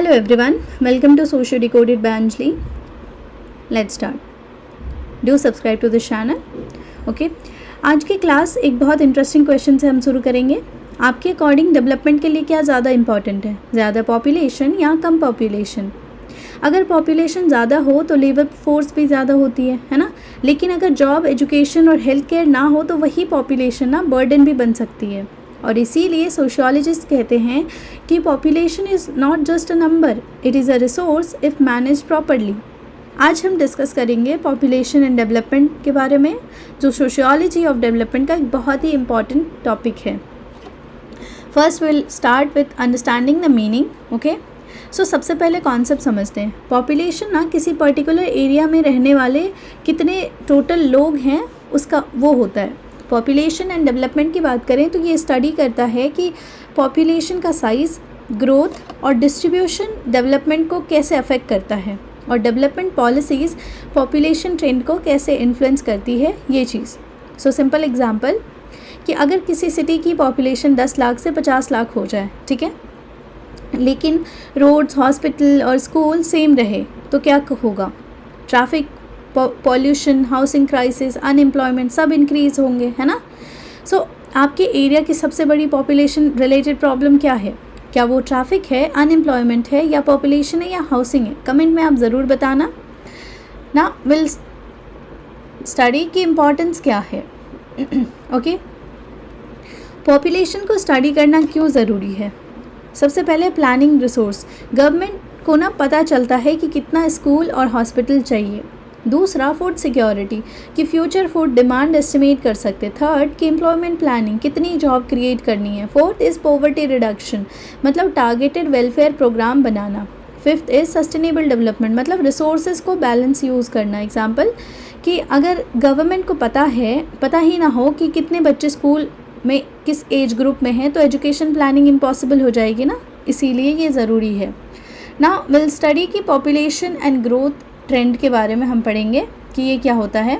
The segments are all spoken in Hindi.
Hello everyone, welcome to Socio Decoded by Anjali. Let's start. Do subscribe to this channel. Okay. आज की क्लास एक बहुत इंटरेस्टिंग क्वेश्चन से हम शुरू करेंगे. आपके अकॉर्डिंग डेवलपमेंट के लिए क्या ज़्यादा इंपॉर्टेंट है, ज़्यादा पॉपुलेशन या कम पॉपुलेशन? अगर पॉपुलेशन ज़्यादा हो तो लेबर फोर्स भी ज़्यादा होती है ना. लेकिन अगर जॉब, एजुकेशन और हेल्थ केयर ना हो तो वही पॉपुलेशन ना बर्डन भी बन सकती है. और इसीलिए सोशियोलॉजिस्ट कहते हैं कि population is not just a number, it is a resource if manage properly. आज हम डिस्कस करेंगे पॉपुलेशन एंड डेवलपमेंट के बारे में, जो सोशियोलॉजी ऑफ डेवलपमेंट का एक बहुत ही इम्पॉर्टेंट टॉपिक है. First will start with understanding the meaning. Okay, so सबसे पहले कॉन्सेप्ट समझते हैं. पॉपुलेशन ना किसी पर्टिकुलर एरिया में रहने वाले कितने टोटल लोग हैं उसका वो होता है. पॉपुलेशन एंड डेवलपमेंट की बात करें तो ये स्टडी करता है कि पॉपुलेशन का साइज़, ग्रोथ और डिस्ट्रीब्यूशन डेवलपमेंट को कैसे अफेक्ट करता है, और डेवलपमेंट पॉलिसीज़ पॉपुलेशन ट्रेंड को कैसे इन्फ्लुएंस करती है ये चीज़. सो सिंपल एग्जांपल कि अगर किसी सिटी की पॉपुलेशन 10 लाख से 50 लाख हो जाए, ठीक है, लेकिन रोड्स, हॉस्पिटल और स्कूल सेम रहे तो क्या होगा? Traffic, pollution, housing crisis, unemployment सब इंक्रीज़ होंगे, है ना. सो आपके एरिया की सबसे बड़ी पॉपुलेशन रिलेटेड प्रॉब्लम क्या है? क्या वो ट्रैफिक है, अनएम्प्लॉयमेंट है, या पॉपुलेशन है, या हाउसिंग है? कमेंट में आप ज़रूर बताना ना. विल स्टडी की इम्पोर्टेंस क्या है. ओके, पॉपुलेशन को स्टडी करना क्यों ज़रूरी है? सबसे पहले प्लानिंग रिसोर्स. गवर्नमेंट को ना पता चलता है कि कितना स्कूल और हॉस्पिटल चाहिए. दूसरा, फूड सिक्योरिटी कि फ्यूचर फूड डिमांड एस्टिमेट कर सकते. थर्ड, कि एम्प्लॉयमेंट प्लानिंग कितनी जॉब क्रिएट करनी है. फोर्थ इज़ पॉवर्टी रिडक्शन मतलब टारगेटेड वेलफेयर प्रोग्राम बनाना. फिफ्थ इज़ सस्टेनेबल डेवलपमेंट मतलब रिसोर्सेज को बैलेंस यूज़ करना. एग्जाम्पल कि अगर गवर्नमेंट को पता ही ना हो कि कितने बच्चे स्कूल में किस एज ग्रुप में हैं तो एजुकेशन प्लानिंग इम्पॉसिबल हो जाएगी ना. इसीलिए ये ज़रूरी है. नाउ विल स्टडी की पॉपुलेशन एंड ग्रोथ ट्रेंड के बारे में हम पढ़ेंगे कि ये क्या होता है.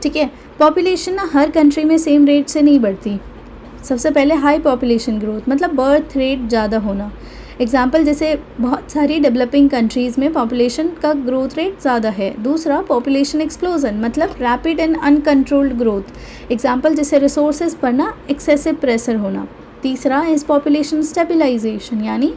ठीक है, पॉपुलेशन ना हर कंट्री में सेम रेट से नहीं बढ़ती. सबसे पहले हाई पॉपुलेशन ग्रोथ मतलब बर्थ रेट ज़्यादा होना. एग्जाम्पल जैसे बहुत सारी डेवलपिंग कंट्रीज़ में पॉपुलेशन का ग्रोथ रेट ज़्यादा है. दूसरा, पॉपुलेशन एक्सप्लोजन मतलब rapid and uncontrolled growth. Example जैसे रिसोर्सेज पर ना एक्सेसिव प्रेशर होना. तीसरा इज़ पॉपुलेशन स्टेबलाइजेशन यानी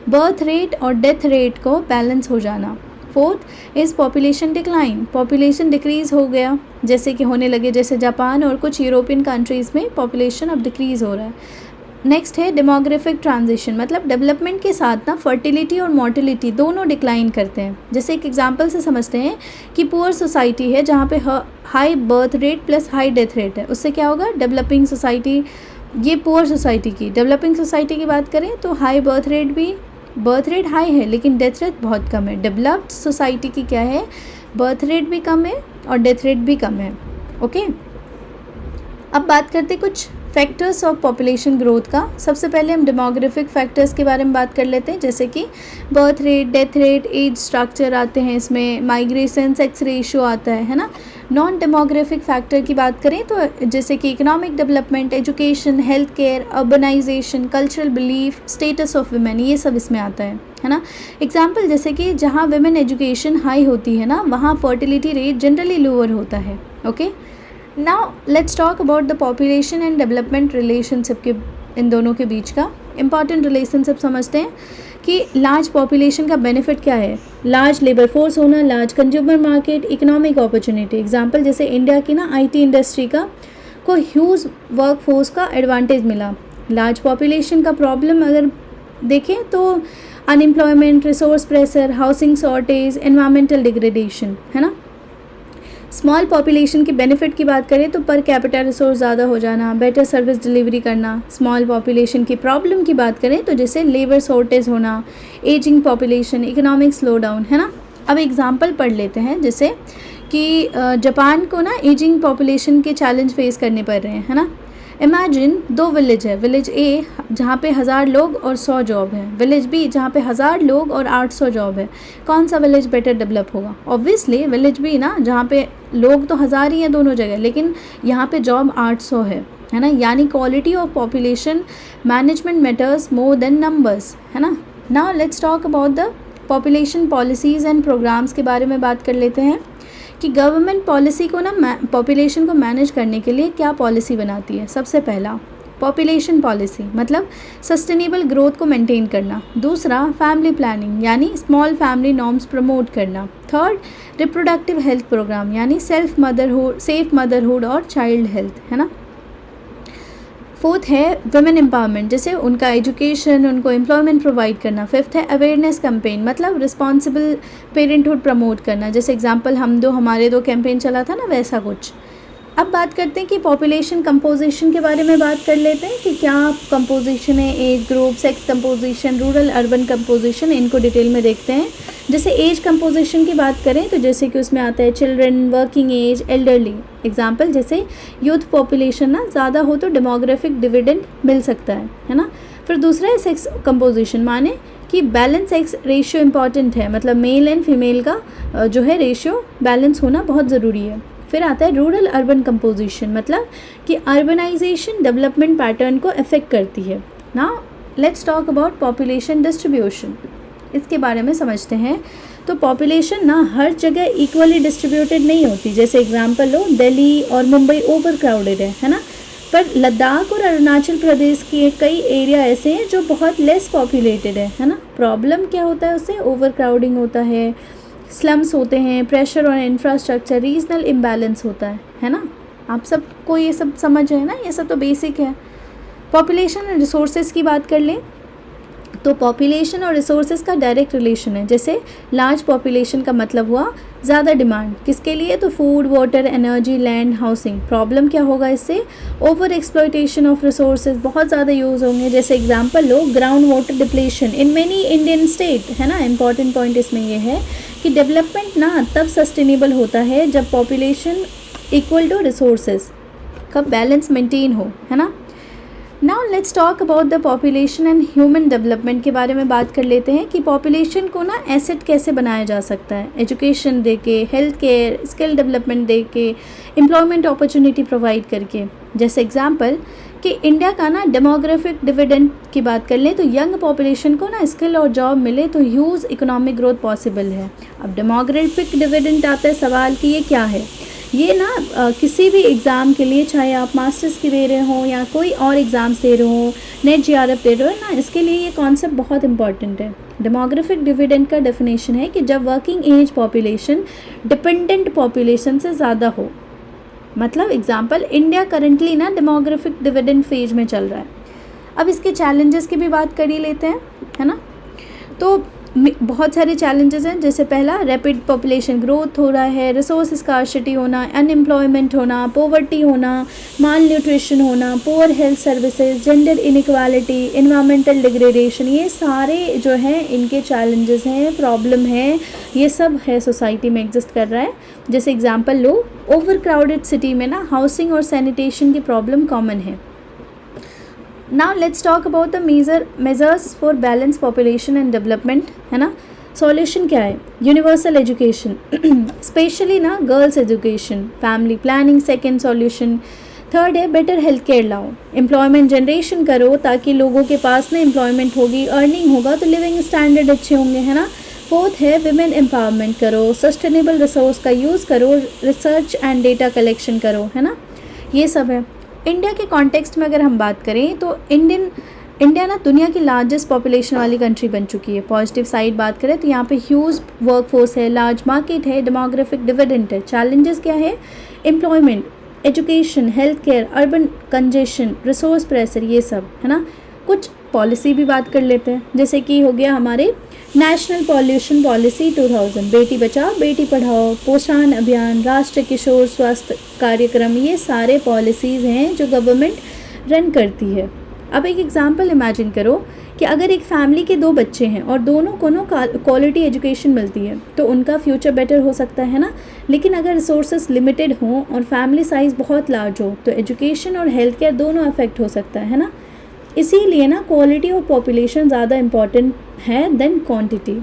बर्थ रेट और डेथ रेट को बैलेंस हो जाना. Fourth is population decline population decrease हो गया जैसे कि होने लगे, जैसे जापान और कुछ यूरोपियन कंट्रीज़ में पॉपुलेशन अब डिक्रीज़ हो रहा है. नेक्स्ट है डेमोग्राफिक ट्रांजिशन मतलब डेवलपमेंट के साथ ना फर्टिलिटी और मोर्टिलिटी दोनों डिक्लाइन करते हैं. जैसे एक एग्जांपल से समझते हैं कि पुअर सोसाइटी है जहाँ पे high birth rate plus high death rate है, उससे क्या होगा? डेवलपिंग सोसाइटी, ये पुअर सोसाइटी की. डेवलपिंग सोसाइटी की बात करें तो हाई बर्थ रेट हाई है लेकिन डेथ रेट बहुत कम है. डेवलप्ड सोसाइटी की क्या है? बर्थ रेट भी कम है और डेथ रेट भी कम है. ओके, अब बात करते कुछ फैक्टर्स ऑफ पॉपुलेशन ग्रोथ का. सबसे पहले हम डेमोग्राफिक फैक्टर्स के बारे में बात कर लेते हैं, जैसे कि birth rate, death rate, age structure आते हैं इसमें, माइग्रेशन, सेक्स रेशियो आता है ना. नॉन डेमोग्राफिक फैक्टर की बात करें तो जैसे कि economic development, education, health care, urbanisation, cultural belief, status of women, ये सब इसमें आता है ना. एग्जाम्पल जैसे कि जहाँ वुमेन एजुकेशन हाई होती है ना वहाँ फर्टिलिटी रेट जनरली लोअर होता है. Okay, now let's talk about the population and development relationship के इन दोनों के बीच का इंपॉर्टेंट रिलेशनशिप समझते हैं कि लार्ज पॉपुलेशन का बेनिफिट क्या है? लार्ज लेबर फोर्स होना, large consumer market, economic opportunity. Example जैसे इंडिया की ना आईटी इंडस्ट्री को ह्यूज वर्क फोर्स का एडवांटेज मिला. लार्ज पॉपुलेशन का प्रॉब्लम अगर देखें तो unemployment, resource pressure, housing shortage, environmental degradation, है ना. स्मॉल पॉपुलेशन की बेनिफिट की बात करें तो पर कैपिटा रिसोर्स ज़्यादा हो जाना, बेटर सर्विस डिलीवरी करना. स्मॉल पॉपुलेशन की प्रॉब्लम की बात करें तो जैसे लेबर शॉर्टेज होना, ageing population, economic slow down, है ना. अब एग्जांपल पढ़ लेते हैं जैसे कि जापान को ना एजिंग पॉपुलेशन के चैलेंज फेस करने पड़ रहे हैं, है ना. इमेजिन 2 विलेज है, विलेज ए जहाँ पे 1000 लोग और 100 जॉब है, विलेज बी जहाँ पे 1000 लोग और 800 जॉब है. कौन सा विलेज बेटर डेवलप होगा? ऑब्वियसली विलेज बी ना, जहाँ पे लोग तो 1000 ही हैं दोनों जगह लेकिन यहाँ पे जॉब 800 है ना. यानी quality of population management matters more than numbers, है ना. Now let's talk about the population policies and programmes के बारे में बात कर लेते हैं कि गवर्नमेंट पॉलिसी को ना पॉपुलेशन को मैनेज करने के लिए क्या पॉलिसी बनाती है। सबसे पहला पॉपुलेशन पॉलिसी मतलब सस्टेनेबल ग्रोथ को मेंटेन करना। दूसरा फैमिली प्लानिंग यानी स्मॉल फैमिली नॉर्म्स प्रमोट करना। थर्ड रिप्रोडक्टिव हेल्थ प्रोग्राम यानी सेफ मदरहुड और चाइल्ड हेल्थ, है ना। फोर्थ है वुमेन एम्पावरमेंट, जैसे उनका एजुकेशन, उनको एम्प्लॉयमेंट प्रोवाइड करना। फिफ्थ है अवेयरनेस कैंपेन मतलब रिस्पॉन्सिबल पेरेंटहुड प्रमोट करना, जैसे एग्जांपल हमारे दो कैंपेन चला था ना, वैसा कुछ। अब बात करते हैं कि पॉपुलेशन कंपोजिशन के बारे में बात कर लेते हैं कि क्या कंपोजिशन है, age group, sex composition, rural urban composition, इनको डिटेल में देखते हैं। जैसे एज कंपोजिशन की बात करें तो जैसे कि उसमें आता है children, working age, elderly. Example जैसे यूथ पॉपुलेशन ना ज़्यादा हो तो डेमोग्राफिक डिविडेंड मिल सकता है ना। फिर दूसरा है सेक्स कंपोजिशन, माने कि बैलेंस सेक्स रेशियो इंपॉर्टेंट है, मतलब मेल एंड फीमेल का जो है रेशियो बैलेंस होना बहुत ज़रूरी है। फिर आता है रूरल अर्बन कंपोजिशन, मतलब कि अर्बनाइजेशन डेवलपमेंट पैटर्न को अफेक्ट करती है। Now let's talk about population distribution, इसके बारे में समझते हैं। तो पॉपुलेशन ना हर जगह इक्वली डिस्ट्रीब्यूटेड नहीं होती, जैसे एग्जांपल लो दिल्ली और मुंबई ओवर क्राउडेड है ना। पर लद्दाख और अरुणाचल प्रदेश के कई एरिया ऐसे हैं जो बहुत लेस पॉपुलेटेड है ना। प्रॉब्लम क्या होता है उससे, ओवर क्राउडिंग होता है, स्लम्स होते हैं, प्रेशर और इंफ्रास्ट्रक्चर, रीजनल इम्बैलेंस होता है ना। आप सबको ये सब समझ है ना, ये सब तो बेसिक है। पॉपुलेशन और रिसोर्सेज की बात कर लें तो पॉपुलेशन और रिसोर्सेज का डायरेक्ट रिलेशन है। जैसे लार्ज पॉपुलेशन का मतलब हुआ ज़्यादा डिमांड, किसके लिए, तो food, water, energy, land, housing. Problem क्या होगा इससे, ओवर एक्सप्लॉयटेशन ऑफ रिसोर्सेज, बहुत ज़्यादा यूज़ होंगे। जैसे example low ground water depletion in many Indian state, है ना। इंपॉर्टेंट पॉइंट इसमें यह है कि डेवलपमेंट ना तब सस्टेनेबल होता है जब पॉपुलेशन इक्वल टू रिसोर्सेज का बैलेंस मेंटेन हो, है ना। Now let's talk about the population and human development के बारे में बात कर लेते हैं कि पॉपुलेशन को ना एसेट कैसे बनाया जा सकता है। एजुकेशन दे के, हेल्थ केयर, स्किल डेवलपमेंट दे के, एम्प्लॉयमेंट अपॉर्चुनिटी प्रोवाइड करके। जैसे एग्जांपल कि इंडिया का ना डेमोग्राफिक डिविडेंड की बात कर लें तो यंग पॉपुलेशन को ना स्किल और जॉब मिले तो ह्यूज इकोनॉमिक ग्रोथ पॉसिबल है। अब डेमोग्राफिक डिविडेंड आता है सवाल कि ये क्या है। ये ना किसी भी एग्ज़ाम के लिए, चाहे आप मास्टर्स की दे रहे हो या कोई और एग्ज़ाम्स दे रहे हो, नेट JRF दे रहे हो ना, इसके लिए ये कॉन्सेप्ट बहुत इंपॉर्टेंट है। डेमोग्राफिक डिविडेंड का डेफिनेशन है कि जब working age population dependent population से ज़्यादा हो। मतलब एग्जांपल इंडिया करंटली ना डेमोग्राफिक डिविडेंड फेज में चल रहा है। अब इसके चैलेंजेस की भी बात कर ही लेते हैं, है ना। तो बहुत सारे चैलेंजेस हैं, जैसे पहला रैपिड पॉपुलेशन ग्रोथ हो रहा है, रिसोर्स स्कार्सिटी होना, अनएम्प्लॉयमेंट होना, पॉवर्टी होना, माल न्यूट्रिशन होना, poor health services, gender inequality, environmental degradation, ये सारे जो हैं इनके चैलेंजेस हैं, प्रॉब्लम है, ये सब है सोसाइटी में एग्जिस्ट कर रहा है। जैसे एग्जांपल लो ओवर क्राउडेड सिटी में ना हाउसिंग और सैनिटेशन की प्रॉब्लम कॉमन है। Now let's talk about the measures for balanced population and development, है ना। सॉल्यूशन क्या है, यूनिवर्सल एजुकेशन, स्पेशली ना girls education, family planning second solution. Third है बेटर हेल्थ केयर लाओ, एम्प्लॉयमेंट जनरेशन करो ताकि लोगों के पास ना एम्प्लॉयमेंट होगी, अर्निंग होगा तो लिविंग स्टैंडर्ड अच्छे होंगे, है ना। फोर्थ है विमेन एम्पावरमेंट करो, सस्टेनेबल रिसोर्स का यूज़ करो, रिसर्च एंड डेटा कलेक्शन करो, है ना। ये सब है। इंडिया के कॉन्टेक्स्ट में अगर हम बात करें तो इंडिया ना दुनिया की लार्जेस्ट पॉपुलेशन वाली कंट्री बन चुकी है। पॉजिटिव साइड बात करें तो यहाँ पे ह्यूज वर्कफोर्स है, लार्ज मार्केट है, डेमोग्राफिक डिविडेंड है। चैलेंजेस क्या है, employment, education, health care, urban congestion, resource pressure, ये सब, है ना। कुछ पॉलिसी भी बात कर लेते हैं, जैसे कि हो गया हमारे national pollution policy 2000, Beti Bachao Beti Padhao, पोषण अभियान, राष्ट्रीय किशोर स्वास्थ्य कार्यक्रम, ये सारे पॉलिसीज़ हैं जो गवर्नमेंट रन करती है। अब एक एग्जांपल इमेजिन करो कि अगर एक फैमिली के 2 बच्चे हैं और दोनों को क्वालिटी एजुकेशन मिलती है तो उनका फ्यूचर बेटर हो सकता है ना। लेकिन अगर रिसोर्सेज लिमिटेड हों और फैमिली साइज़ बहुत लार्ज हो तो एजुकेशन और हेल्थ केयर दोनों अफेक्ट हो सकता है ना। इसीलिए ना क्वालिटी ऑफ पॉपुलेशन ज़्यादा इम्पॉर्टेंट है than quantity.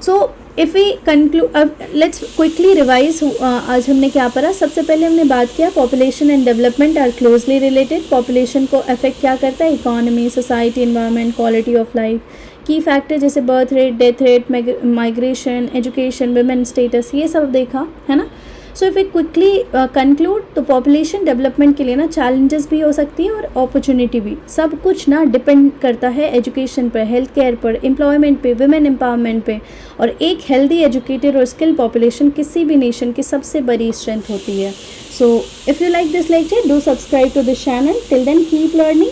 So if we conclude, अब लेट्स क्विकली रिवाइज आज हमने क्या पढ़ा। सबसे पहले हमने बात किया population and development are closely related. Population को अफेक्ट क्या करता है, economy, society, environment, quality of life, key factor जैसे birth rate, death rate, migration, education, women status, ये सब देखा है ना। So if we quickly conclude, तो पॉपुलेशन डेवलपमेंट के लिए ना चैलेंजेस भी हो सकती हैं और अपॉर्चुनिटी भी। सब कुछ ना डिपेंड करता है एजुकेशन पर, हेल्थ केयर पर, एम्प्लॉयमेंट पे, वुमेन एम्पावरमेंट पे। और एक हेल्दी, एजुकेटेड और स्किल पॉपुलेशन किसी भी नेशन की सबसे बड़ी स्ट्रेंथ होती है। So if you like this lecture, do subscribe to this channel. Till then keep learning.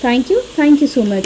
Thank you so much.